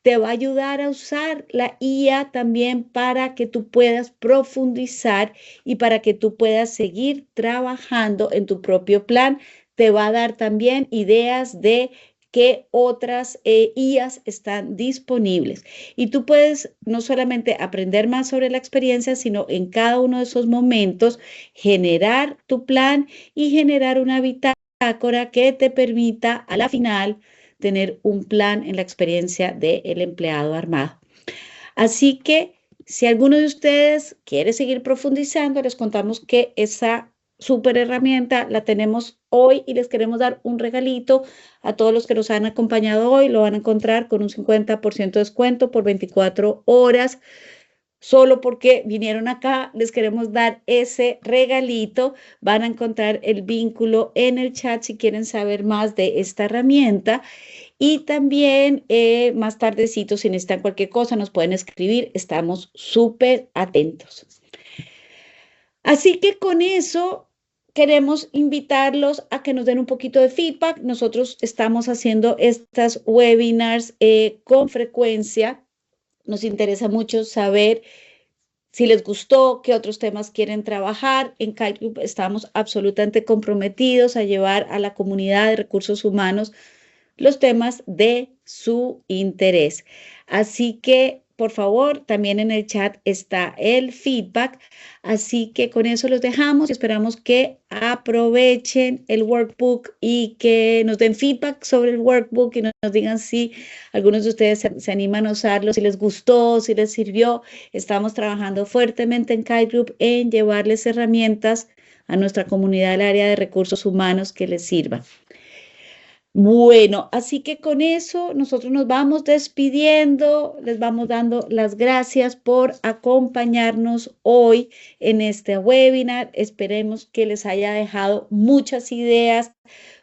te va a ayudar a usar la IA también para que tú puedas profundizar y para que tú puedas seguir trabajando en tu propio plan. Te va a dar también ideas de qué otras IAs están disponibles. Y tú puedes no solamente aprender más sobre la experiencia, sino en cada uno de esos momentos generar tu plan y generar una bitácora que te permita a la final tener un plan en la experiencia del empleado armado. Así que si alguno de ustedes quiere seguir profundizando, les contamos que esa súper herramienta la tenemos hoy y les queremos dar un regalito a todos los que nos han acompañado hoy. Lo van a encontrar con un 50% de descuento por 24 horas. Solo porque vinieron acá, les queremos dar ese regalito. Van a encontrar el vínculo en el chat si quieren saber más de esta herramienta. Y también más tardecito, si necesitan cualquier cosa, nos pueden escribir. Estamos súper atentos. Así que con eso queremos invitarlos a que nos den un poquito de feedback. Nosotros estamos haciendo estas webinars con frecuencia. Nos interesa mucho saber si les gustó, qué otros temas quieren trabajar. En CalGroup estamos absolutamente comprometidos a llevar a la comunidad de recursos humanos los temas de su interés. Así que por favor, también en el chat está el feedback, así que con eso los dejamos y esperamos que aprovechen el workbook y que nos den feedback sobre el workbook y nos digan si algunos de ustedes se animan a usarlo, si les gustó, si les sirvió. Estamos trabajando fuertemente en Kite Group en llevarles herramientas a nuestra comunidad del área de recursos humanos que les sirvan. Bueno, así que con eso nosotros nos vamos despidiendo, les vamos dando las gracias por acompañarnos hoy en este webinar. Esperemos que les haya dejado muchas ideas,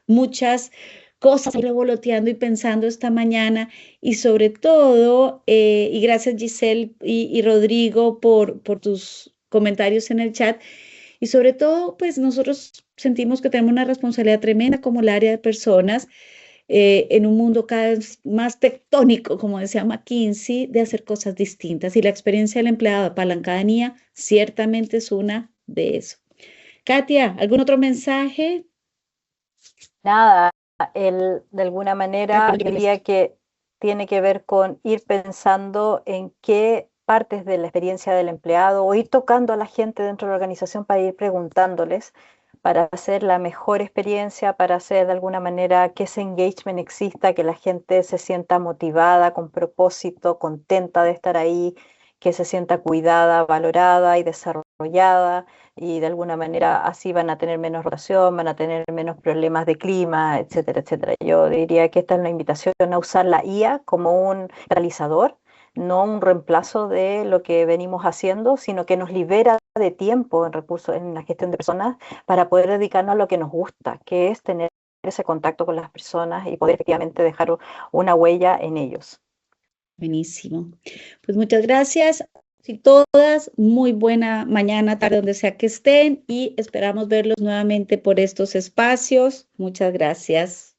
muchas cosas revoloteando y pensando esta mañana y sobre todo, y gracias Giselle y Rodrigo por tus comentarios en el chat. Y sobre todo, pues nosotros sentimos que tenemos una responsabilidad tremenda como el área de personas en un mundo cada vez más tectónico, como decía McKinsey, de hacer cosas distintas. Y la experiencia del empleado de apalancanía ciertamente es una de eso. Katia, ¿algún otro mensaje? Nada, de alguna manera diría que tiene que ver con ir pensando en qué partes de la experiencia del empleado o ir tocando a la gente dentro de la organización para ir preguntándoles para hacer la mejor experiencia, para hacer de alguna manera que ese engagement exista, que la gente se sienta motivada, con propósito, contenta de estar ahí, que se sienta cuidada, valorada y desarrollada, y de alguna manera así van a tener menos rotación, van a tener menos problemas de clima, etcétera, etcétera. Yo diría que esta es una invitación a usar la IA como un realizador, no un reemplazo de lo que venimos haciendo, sino que nos libera de tiempo en recursos, en la gestión de personas, para poder dedicarnos a lo que nos gusta, que es tener ese contacto con las personas y poder efectivamente dejar una huella en ellos. Buenísimo. Pues muchas gracias. Y todas, muy buena mañana, tarde, donde sea que estén y esperamos verlos nuevamente por estos espacios. Muchas gracias.